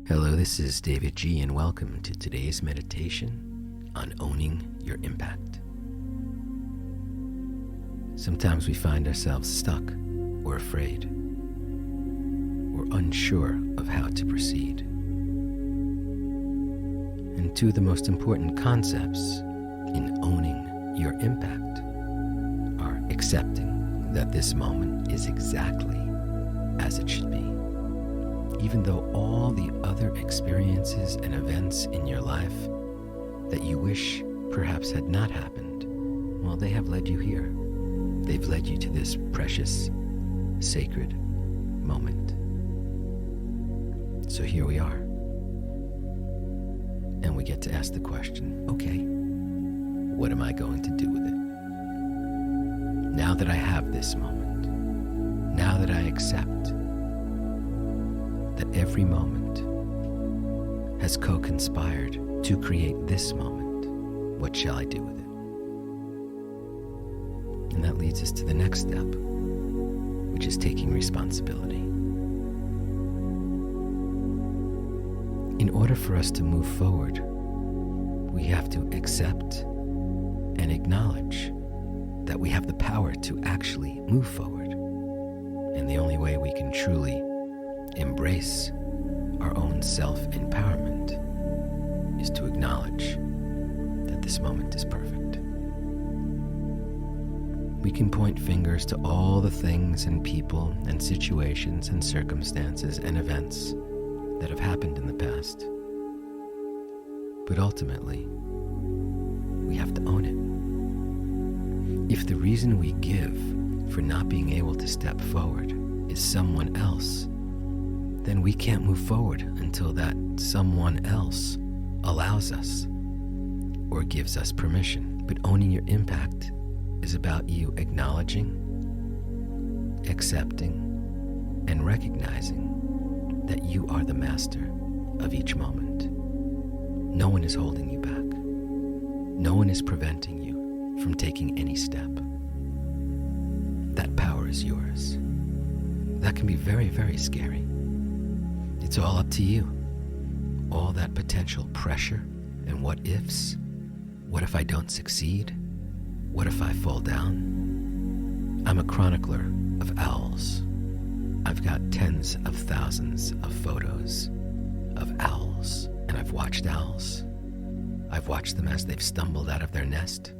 Hello, this is davidji, and welcome to today's meditation on owning your impact. Sometimes we find ourselves stuck or afraid or unsure of how to proceed. And two of the most important concepts in owning your impact are accepting that this moment is exactly as it should be. Even though all the other experiences and events in your life that you wish perhaps had not happened, well, they have led you here. They've led you to this precious, sacred moment. So here we are. And we get to ask the question, okay, what am I going to do with it? Now that I have this moment, now that I accept that every moment has co-conspired to create this moment, what shall I do with it? And that leads us to the next step, which is taking responsibility. In order for us to move forward, we have to accept and acknowledge that we have the power to actually move forward. And the only way we can truly embrace our own self-empowerment is to acknowledge that this moment is perfect. We can point fingers to all the things and people and situations and circumstances and events that have happened in the past. But ultimately, we have to own it. If the reason we give for not being able to step forward is someone else, then we can't move forward until that someone else allows us or gives us permission. But owning your impact is about you acknowledging, accepting, and recognizing that you are the master of each moment. No one is holding you back. No one is preventing you from taking any step. That power is yours. That can be very, very scary. It's all up to you. All that potential pressure and what ifs. What if I don't succeed? What if I fall down? I'm a chronicler of owls. I've got tens of thousands of photos of owls, and I've watched owls. I've watched them as they've stumbled out of their nest,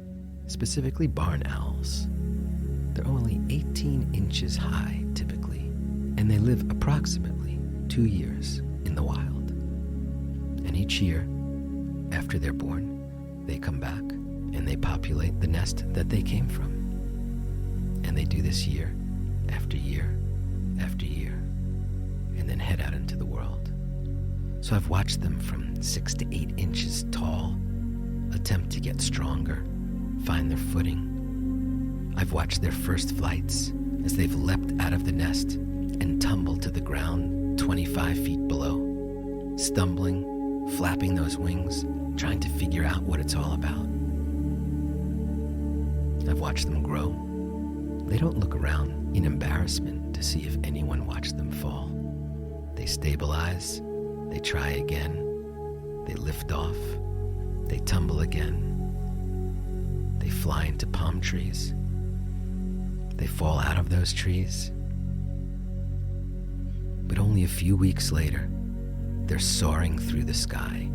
specifically barn owls. They're only 18 inches high, typically, and they live approximately 2 years in the wild. And each year, after they're born, they come back and they populate the nest that they came from. And they do this year after year after year, and then head out into the world. So I've watched them from 6 to 8 inches tall, attempt to get stronger, find their footing. I've watched their first flights as they've leapt out of the nest and tumbled to the ground 25 feet below, stumbling, flapping those wings, trying to figure out what it's all about. I've watched them grow. They don't look around in embarrassment to see if anyone watched them fall. They stabilize, they try again, they lift off, they tumble again, they fly into palm trees, they fall out of those trees. But only a few weeks later, they're soaring through the sky,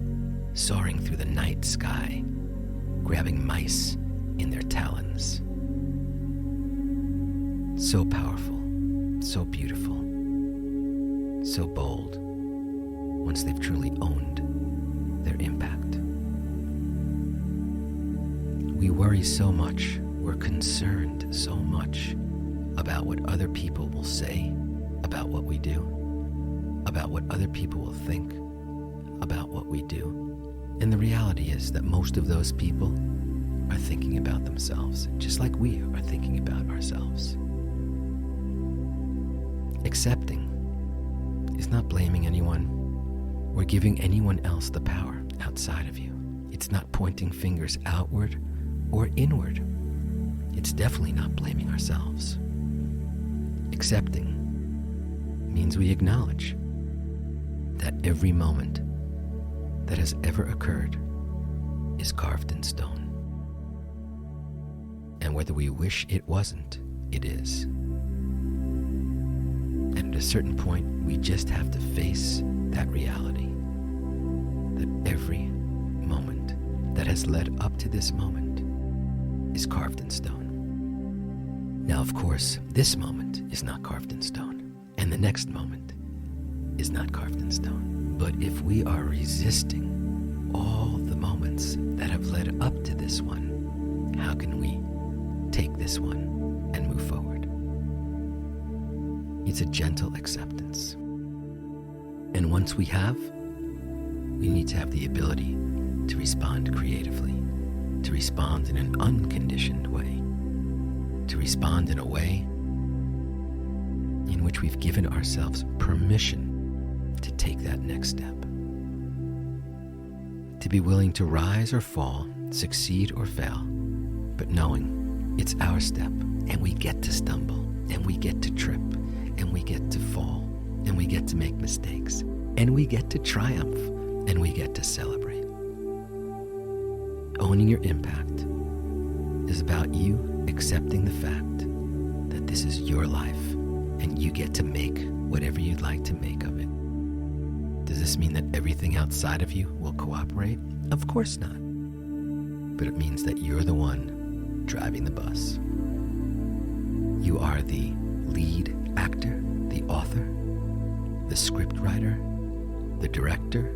soaring through the night sky, grabbing mice in their talons. So powerful, so beautiful, so bold, once they've truly owned their impact. We worry so much, we're concerned so much about what other people will say about what we do, about what other people will think about what we do. And the reality is that most of those people are thinking about themselves, just like we are thinking about ourselves. Accepting is not blaming anyone or giving anyone else the power outside of you. It's not pointing fingers outward or inward. It's definitely not blaming ourselves. Accepting means we acknowledge that every moment that has ever occurred is carved in stone. And whether we wish it wasn't, it is. And at a certain point, we just have to face that reality, that every moment that has led up to this moment is carved in stone. Now, of course, this moment is not carved in stone, and the next moment is not carved in stone. But if we are resisting all the moments that have led up to this one, how can we take this one and move forward? It's a gentle acceptance. And once we have, we need to have the ability to respond creatively, to respond in an unconditioned way, to respond in a way in which we've given ourselves permission to take that next step. To be willing to rise or fall, succeed or fail, but knowing it's our step, and we get to stumble, and we get to trip, and we get to fall, and we get to make mistakes, and we get to triumph, and we get to celebrate. Owning your impact is about you accepting the fact that this is your life, and you get to make whatever you'd like to make of it. Does this mean that everything outside of you will cooperate? Of course not. But it means that you're the one driving the bus. You are the lead actor, the author, the script writer, the director,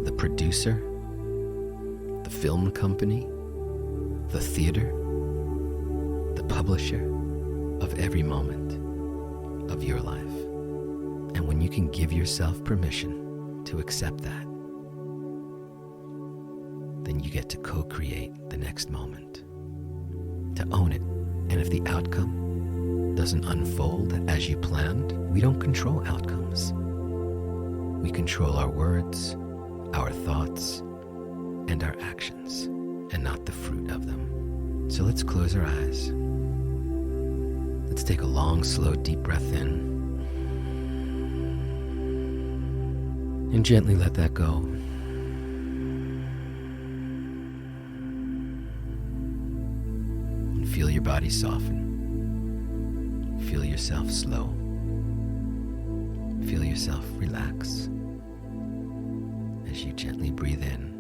the producer, the film company, the theater, the publisher of every moment of your life. And when you can give yourself permission to accept that, then you get to co-create the next moment, to own it. And if the outcome doesn't unfold as you planned, we don't control outcomes. We control our words, our thoughts, and our actions, and not the fruit of them. So let's close our eyes. Let's take a long, slow, deep breath in. And gently let that go. And feel your body soften. Feel yourself slow. Feel yourself relax as you gently breathe in.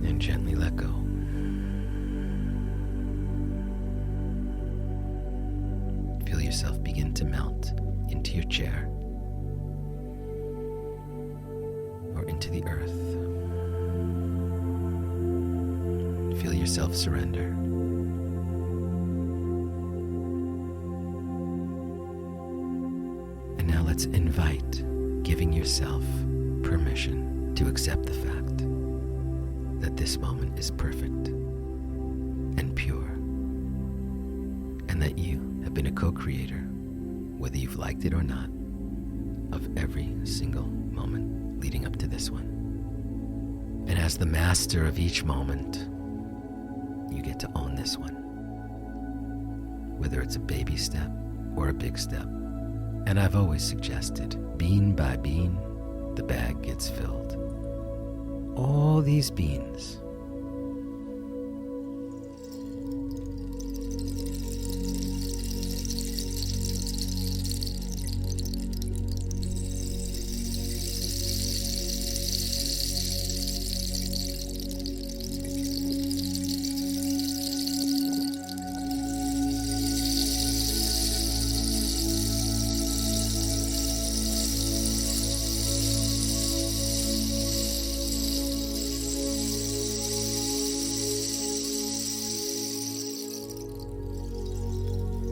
And gently let go. Feel yourself begin to melt into your chair or into the earth. Feel yourself surrender. And now let's invite giving yourself permission to accept the fact that this moment is perfect and pure, and that you have been a co-creator, whether you've liked it or not, of every single moment leading up to this one. And as the master of each moment, you get to own this one, whether it's a baby step or a big step. And I've always suggested, bean by bean, the bag gets filled. All these beans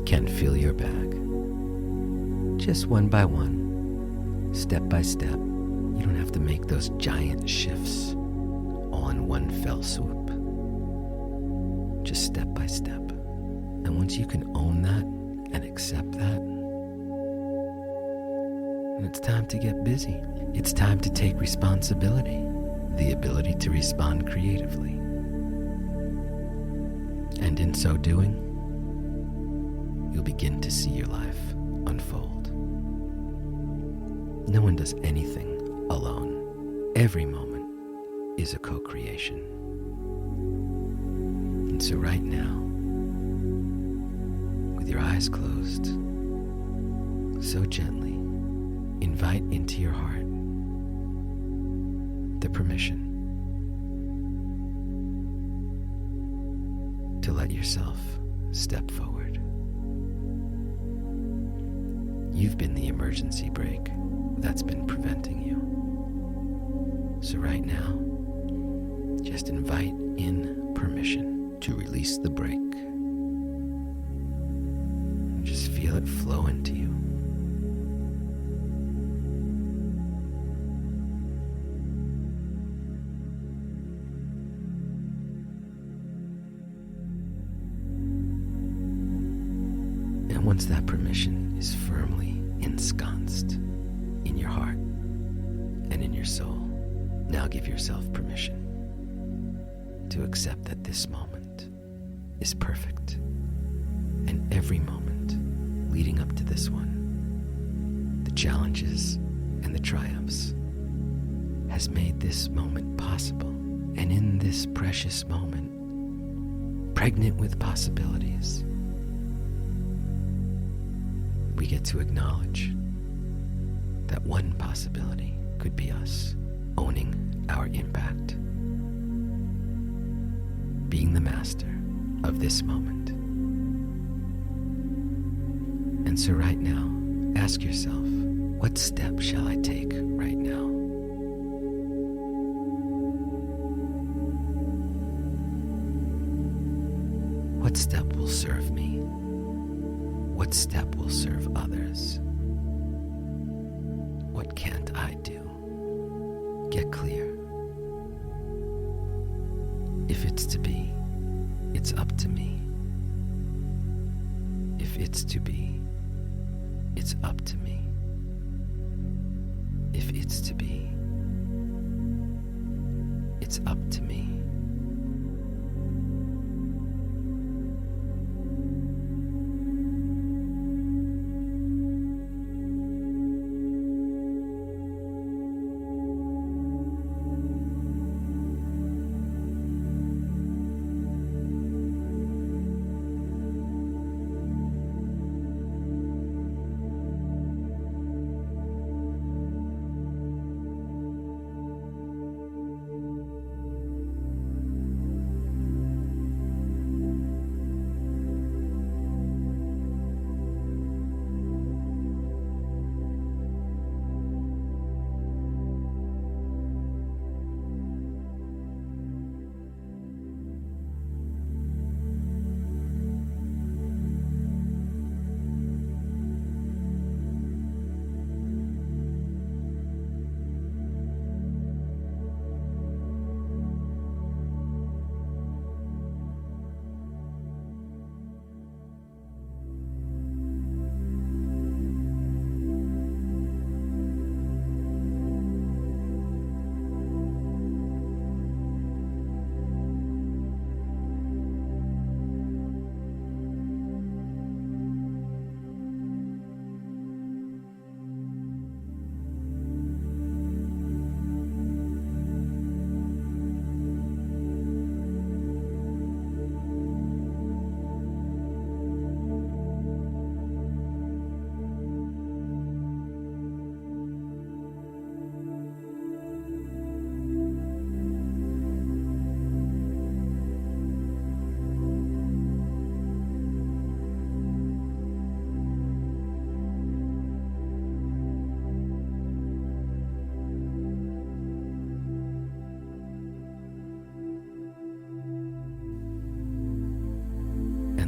can fill your bag, just one by one, step by step. You don't have to make those giant shifts all in one fell swoop, just step by step. And once you can own that and accept that, then it's time to get busy. It's time to take responsibility, the ability to respond creatively. And in so doing, you'll begin to see your life unfold. No one does anything alone. Every moment is a co-creation. And so right now, with your eyes closed, so gently invite into your heart the permission to let yourself step forward. You've been the emergency brake that's been preventing you. So right now, just invite in permission to release the brake. Just feel it flow into you. And once that permission is firmly ensconced in your heart and in your soul, now give yourself permission to accept that this moment is perfect, and every moment leading up to this one, the challenges and the triumphs, has made this moment possible. And in this precious moment, pregnant with possibilities, we get to acknowledge that one possibility could be us owning our impact, being the master of this moment. And so right now, ask yourself, what step shall I take right now? What step will serve me? What step will serve others? What can't I do? Get clear. If it's to be, it's up to me. If it's to be, it's up to me. If it's to be, it's up to me.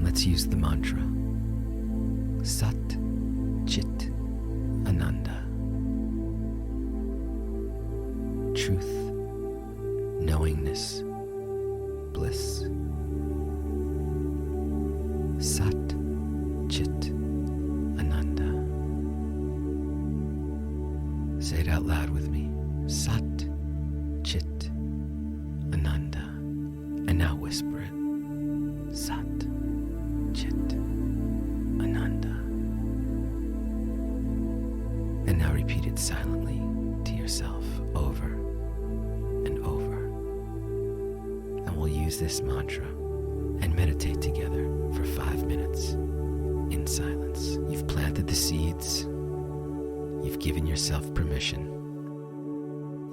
Let's use the mantra Sat Chit Ananda. Truth, knowingness, bliss. Sat Chit Ananda. Say it out loud with me. Sat Chit Ananda. And now whisper it. Sat Chit Ananda. And now repeat it silently to yourself over and over. And we'll use this mantra and meditate together for 5 minutes in silence. You've planted the seeds. You've given yourself permission.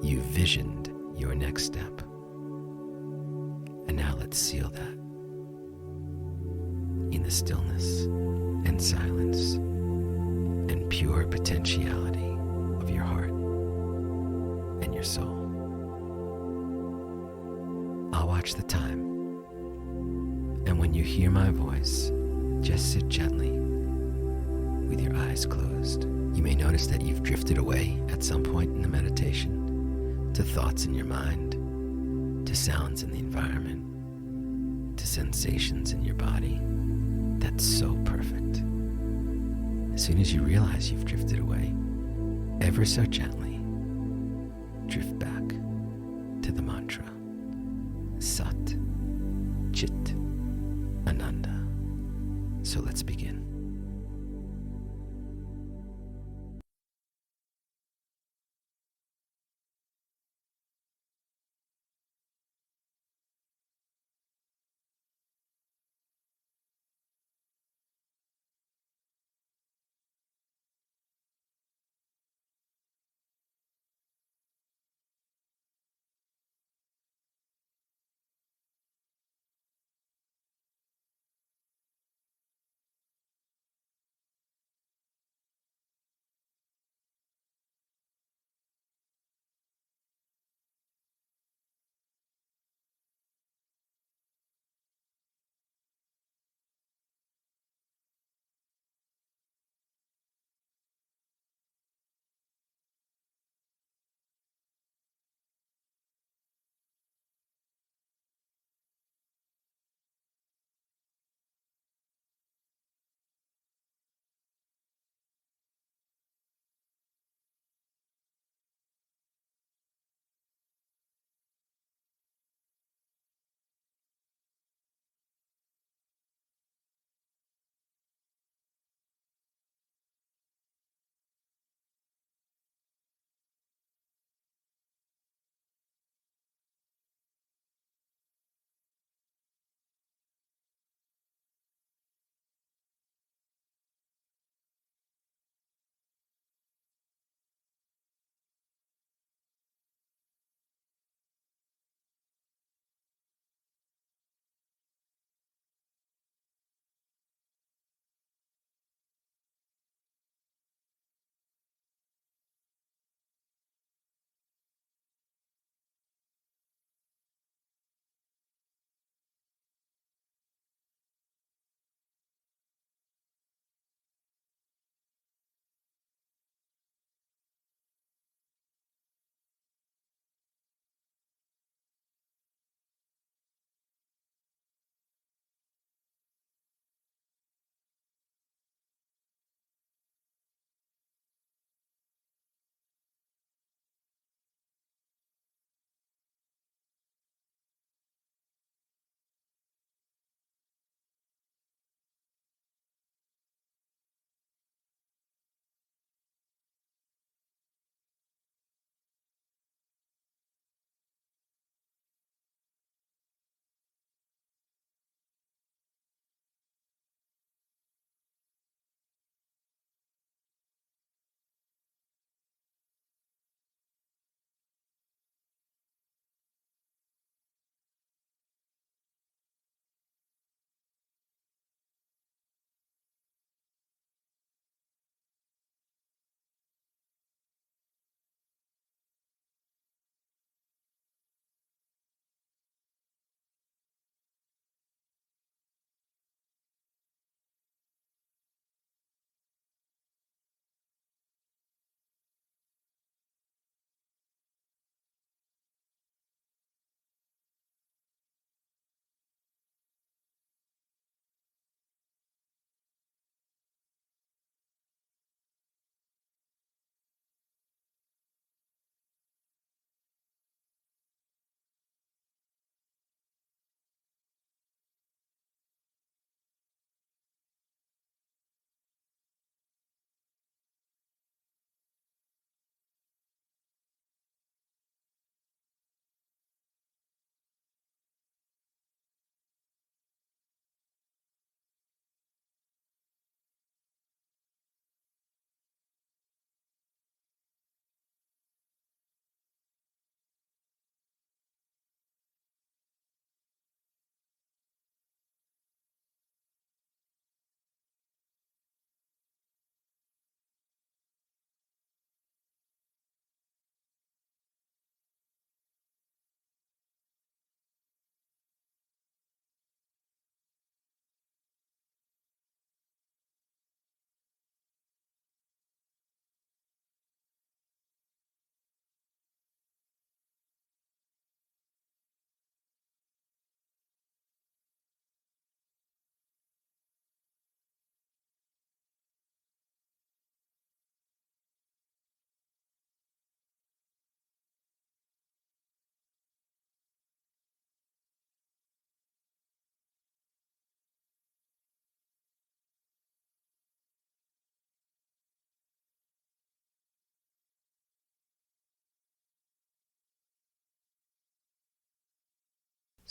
You've visioned your next step. And now let's seal that in the stillness and silence and pure potentiality of your heart and your soul. I'll watch the time, and when you hear my voice, just sit gently with your eyes closed. You may notice that you've drifted away at some point in the meditation to thoughts in your mind, to sounds in the environment, to sensations in your body. That's so perfect. As soon as you realize you've drifted away, ever so gently, drift back to the mantra, Sat Chit Ananda. So let's begin.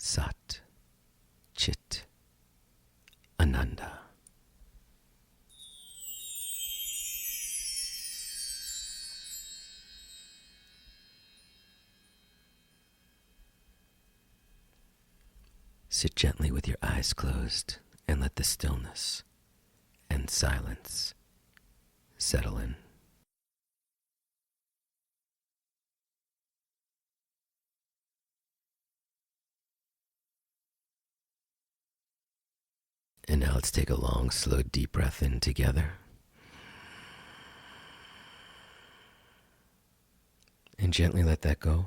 Sat Chit Ananda. Sit gently with your eyes closed and let the stillness and silence settle in. And now let's take a long, slow, deep breath in together. And gently let that go.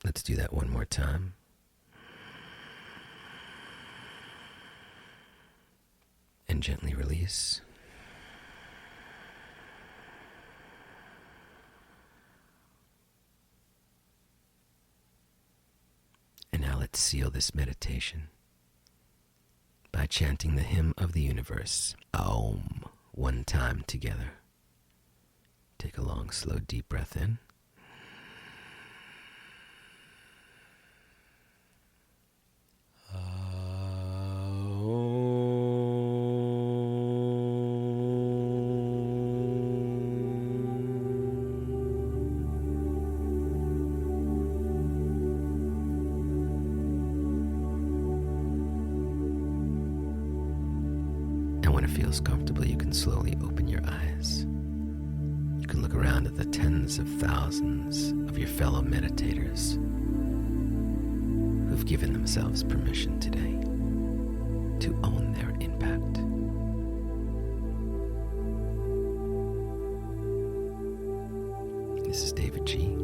Let's do that one more time. And gently release. And now let's seal this meditation by chanting the hymn of the universe, Aum, one time together. Take a long, slow, deep breath in. And when it feels comfortable, you can slowly open your eyes. You can look around at the tens of thousands of your fellow meditators who've given themselves permission today to own their impact. This is davidji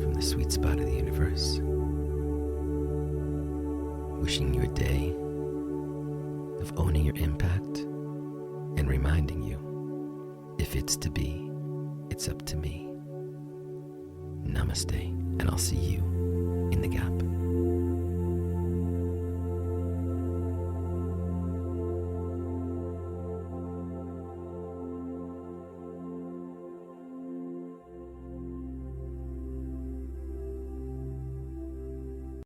from the sweet spot of the universe, wishing you a day of owning your impact and reminding you, if it's to be, it's up to me. Namaste, and I'll see you in the gap.